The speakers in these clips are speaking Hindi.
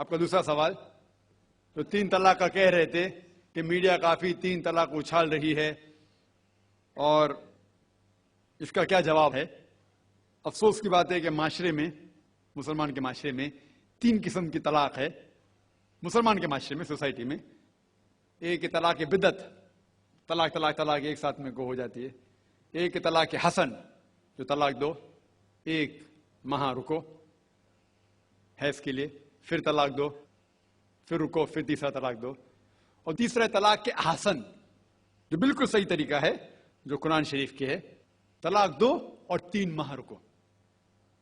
आपका दूसरा सवाल, तो 3 तलाक का कह रहे थे कि मीडिया काफी 3 तलाक उछाल रही है, और इसका क्या जवाब है? अफसोस की बात है कि माशरे में, मुसलमान के माशरे में 3 किस्म की तलाक है। मुसलमान के माशरे में, सोसाइटी में, एक तलाक बिदअत, तलाक तलाक तलाक एक साथ में को हो जाती है। एक तलाक हसन, जो तलाक दो, एक माह रुको हैज के लिए, फिर तलाक दो, फिर रुको, फिर तीसरा तलाक दो। और तीसरा तलाक के हसन, जो बिल्कुल सही तरीका है, जो कुरान शरीफ के है, तलाक दो और 3 माह रुको।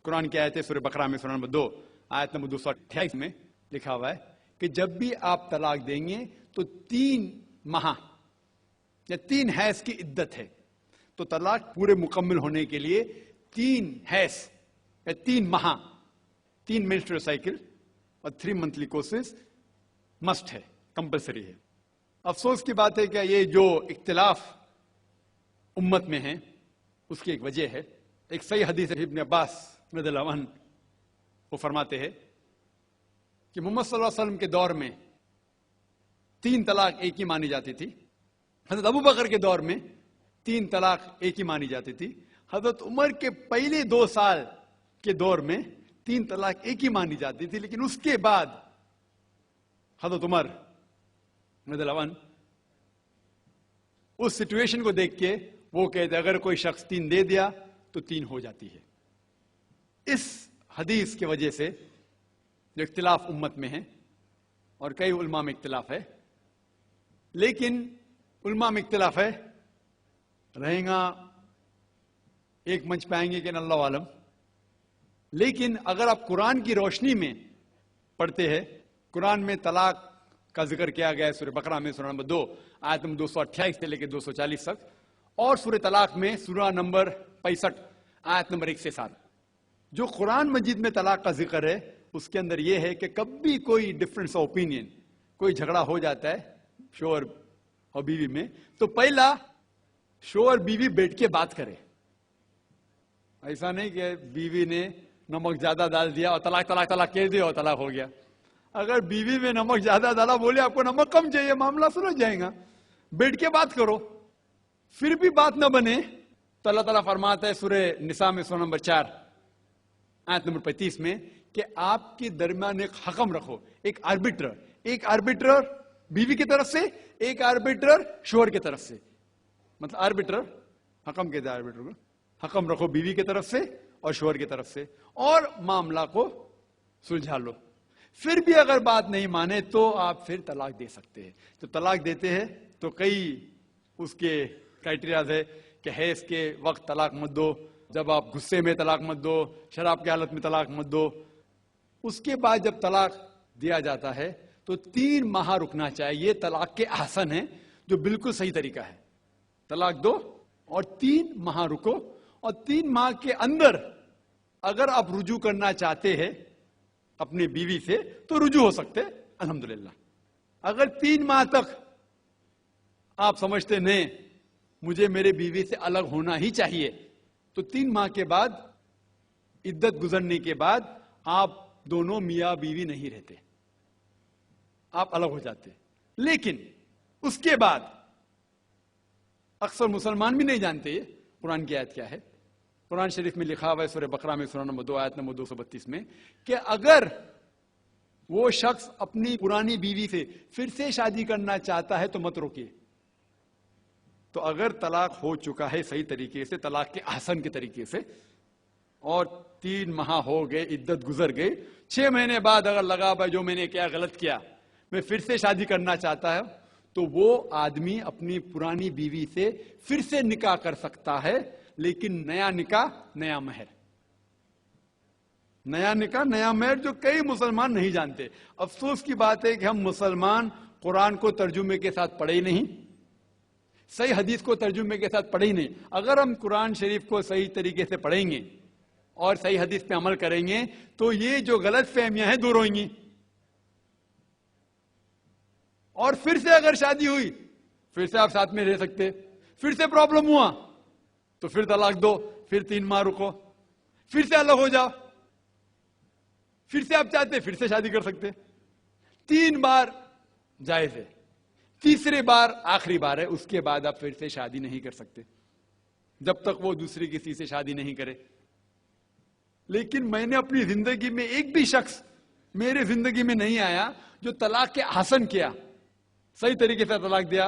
कुरान की आयत है सूरह बकरा में, सूरह नंबर 2 आयत नंबर 228 में लिखा हुआ है कि जब भी आप तलाक देंगे तो 3 माह या 3 हैज की इद्दत है। तो तलाक पूरे मुकम्मल होने के लिए 3 हैज या 3 माह, 3 मेंस्ट्रुअल साइकिल और 3 मंथली कोर्सेज मस्ट है, कंपलसरी है। अफसोस की बात है कि ये जो इख्तिलाफ उम्मत में है उसकी एक वजह है। एक सही हदीस है, इब्न अब्बास रज़ियल्लाहु अन्हु वो फरमाते हैं कि मोहम्मद सल्लल्लाहु अलैहि वसल्लम के दौर में 3 तलाक एक ही मानी जाती थी। हजरत अबू बकर के दौर में 3 तलाक एक ही मानी जाती थी। हजरत उमर के पहले 2 साल के दौर में 3 तलाक एक ही मानी जाती थी, लेकिन उसके बाद हजरत उमर रज़ियल्लाहु अन्हु उस सिचुएशन को देख के वो कहते अगर कोई शख्स 3 दे दिया तो 3 हो जाती है। इस हदीस की वजह से जो इख्तिलाफ उम्मत में है, और कई उलमा में इख्तिलाफ है, लेकिन उलमा में इख्तिलाफ है, रहेगा एक मंच पे आएंगे कि अल्लाह आलम। लेकिन अगर आप कुरान की रोशनी में पढ़ते हैं, कुरान में तलाक का जिक्र किया गया है सूरह बकरा में, सूरह नंबर 2 आयत नंबर 228 से लेकर 240 तक, और सूरह तलाक में सूरह नंबर 65 आयत नंबर 1 से 7। जो कुरान मजीद में तलाक का जिक्र है उसके अंदर यह है कि कभी कोई डिफरेंस ऑफ ओपिनियन, कोई झगड़ा हो जाता है शोहर और बीवी में, तो पहला शोहर बीवी बैठ के बात करे। ऐसा नहीं कि बीवी ने नमक ज्यादा डाल दिया और तलाक तलाक तलाक कह दिया और तलाक हो गया। अगर बीवी में नमक ज्यादा डाला, बोले आपको नमक कम चाहिए, मामला सुलझ जाएगा। बैठ के बात करो। फिर भी बात न बने तो अल्लाह ताला फरमाता है सूरह निसा में, सूरह नंबर 4 आयत नंबर 35 में कि आपके दरमियान एक हकम रखो, एक आर्बिट्रर बीवी की तरफ से, एक आर्बिट्रर शोहर की तरफ से। मतलब आर्बिट्रर, हकम कहते हैं आर्बिट्रर को, हकम रखो बीवी की तरफ से और शोहर की तरफ से, और मामला को सुलझा लो। फिर भी अगर बात नहीं माने तो आप फिर तलाक दे सकते हैं। तो तलाक देते हैं तो कई उसके क्राइटेरियाज है कि हैज के वक्त तलाक मत दो, जब आप गुस्से में तलाक मत दो, शराब की हालत में तलाक मत दो। उसके बाद जब तलाक दिया जाता है तो 3 माह रुकना चाहिए। ये तलाक के आसन है, जो बिल्कुल सही तरीका है। तलाक दो और 3 माह रुको, और 3 माह के अंदर अगर आप रुजू करना चाहते हैं अपनी बीवी से तो रुजू हो सकते हैं, अल्हम्दुलिल्लाह। अगर 3 माह तक आप समझते नहीं मुझे मेरे बीवी से अलग होना ही चाहिए, तो 3 माह के बाद, इद्दत गुजरने के बाद, आप दोनों मियां बीवी नहीं रहते, आप अलग हो जाते। लेकिन उसके बाद अक्सर मुसलमान भी नहीं जानते ये कुरान की आयत क्या है। कुरान शरीफ में लिखा हुआ है सूरह बकरा में, सूरह नंबर 2 आयत नंबर 232 में कि अगर वो शख्स अपनी पुरानी बीवी से फिर से शादी करना चाहता है तो मत रोकिए। तो अगर तलाक हो चुका है सही तरीके से, तलाक के आसन के तरीके से, और 3 माह हो गए, इद्दत गुजर गई, 6 महीने बाद अगर लगा भाई जो मैंने क्या गलत किया, मैं फिर से शादी करना चाहता है, तो वो आदमी अपनी पुरानी बीवी से फिर से निकाह कर सकता है, लेकिन नया निकाह नया महर। नया निकाह नया महर, जो कई मुसलमान नहीं जानते। अफसोस की बात है कि हम मुसलमान कुरान को तर्जुमे के साथ पढ़े ही नहीं, सही हदीस को तर्जुमे के साथ पढ़े ही नहीं। अगर हम कुरान शरीफ को सही तरीके से पढ़ेंगे और सही हदीस पे अमल करेंगे तो ये जो गलत फहमियां हैं दूर होंगी। और फिर से अगर शादी हुई, फिर से आप साथ में रह सकते, फिर से प्रॉब्लम हुआ तो फिर तलाक दो, फिर 3 माह रुको, फिर से अलग हो जाओ, फिर से आप चाहते फिर से शादी कर सकते। 3 बार जायज है, तीसरे बार आखिरी बार है, उसके बाद आप फिर से शादी नहीं कर सकते जब तक वो दूसरी किसी से शादी नहीं करे। लेकिन मैंने अपनी जिंदगी में एक भी शख्स मेरे जिंदगी में नहीं आया जो तलाक के आसन किया, सही तरीके से तलाक दिया,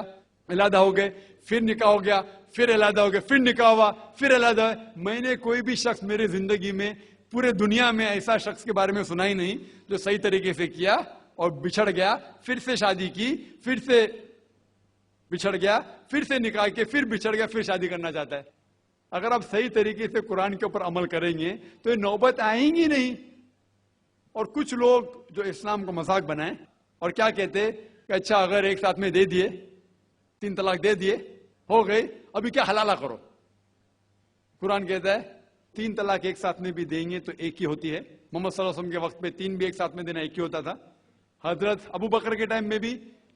अलहदा हो गए, फिर निकाह हो गया, फिर अलहदा हो गया, फिर निकाह हुआ, फिर अलहदा। मैंने कोई भी शख्स मेरे जिंदगी में पूरे दुनिया में ऐसा शख्स के बारे में सुना ही नहीं जो सही तरीके से किया और बिछड़ गया, फिर से शादी की, फिर से बिछड़ गया, फिर से निकाह के, फिर बिछड़ गया, फिर शादी करना चाहता है। अगर आप सही तरीके से कुरान के ऊपर अमल करेंगे तो ये नौबत आएंगी नहीं। और कुछ लोग जो इस्लाम को मजाक बनाए और क्या कहते कि अच्छा अगर एक साथ में दे दिए, 3 तलाक दे दिए, हो गई, अभी क्या हलाला करो। कुरान कहता है 3 तलाक एक साथ में भी देंगे तो एक ही होती है। मोहम्मद सल्लल्लाहु अलैहि वसल्लम के वक्त पे 3 भी एक साथ में देना एक ही होता था। हजरत अबू बकर के टाइम में भी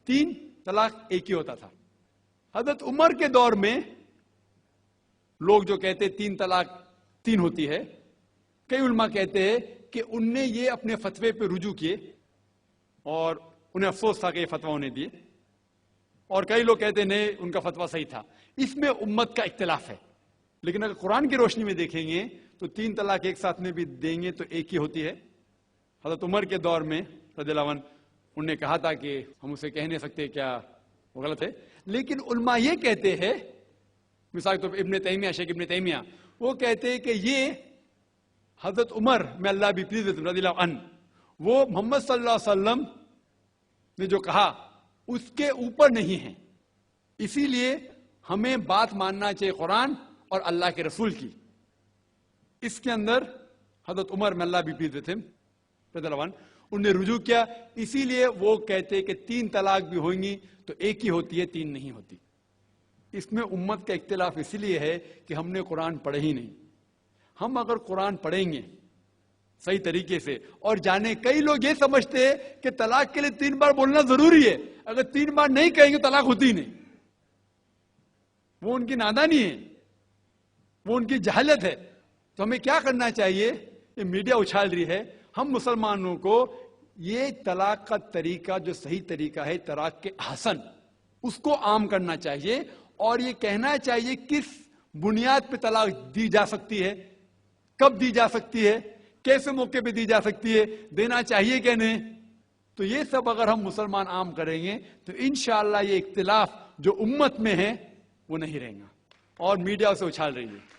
3 तलाक एक ही होता था। हजरत उमर के दौर में लोग जो कहते 3 तलाक 3 होती है, कई उलमा कहते हैं कि उनने ये अपने फतवे पे रुजू किए और उन्हें अफसोस था कि ये फतवा उन्हें दिए, और कई लोग कहते नहीं उनका फतवा सही था। इसमें उम्मत का इख्तिलाफ है। लेकिन अगर कुरान की रोशनी में देखेंगे तो 3 तलाक एक साथ में भी देंगे तो एक ही होती है। हजरत उमर के दौर में रज़ियल्लाहु अन्हु उन्होंने कहा था कि हम उसे कह नहीं सकते, क्या वो गलत है। लेकिन उलमा ये कहते हैं, मिसाल तो इब्ने तैमिया, शेख इब्ने तैमिया, वो कहते हैं कि ये हजरत उमर में अल्लाह भी प्लीज रज़ियल्लाहु अन्हु, वो मोहम्मद सल्लल्लाहु अलैहि वसल्लम ने जो कहा उसके ऊपर नहीं है, इसीलिए हमें बात मानना चाहिए कुरान और अल्लाह के रसूल की। इसके अंदर हजरत उमर में अल्लाह भी प्लीज थे रज़ियल्लाहु अन्हु, उन्हें रुजू किया, इसीलिए वो कहते कि 3 तलाक भी होंगी तो एक ही होती है, 3 नहीं होती। इसमें उम्मत का इख्तिलाफ इसलिए है कि हमने कुरान पढ़े ही नहीं। हम अगर कुरान पढ़ेंगे सही तरीके से और जाने, कई लोग ये समझते हैं कि तलाक के लिए 3 बार बोलना जरूरी है, अगर 3 बार नहीं कहेंगे तलाक होती ही नहीं। वो उनकी नादानी है, वो उनकी जहालत है। तो हमें क्या करना चाहिए, ये मीडिया उछाल रही है, हम मुसलमानों को ये तलाक का तरीका जो सही तरीका है तलाक के हसन, उसको आम करना चाहिए और ये कहना चाहिए किस बुनियाद पे तलाक दी जा सकती है, कब दी जा सकती है, कैसे मौके पे दी जा सकती है, देना चाहिए क्या नहीं। तो ये सब अगर हम मुसलमान आम करेंगे तो इंशाअल्लाह ये इख्तिलाफ जो उम्मत में है वो नहीं रहेगा। और मीडिया उसे उछाल रही है।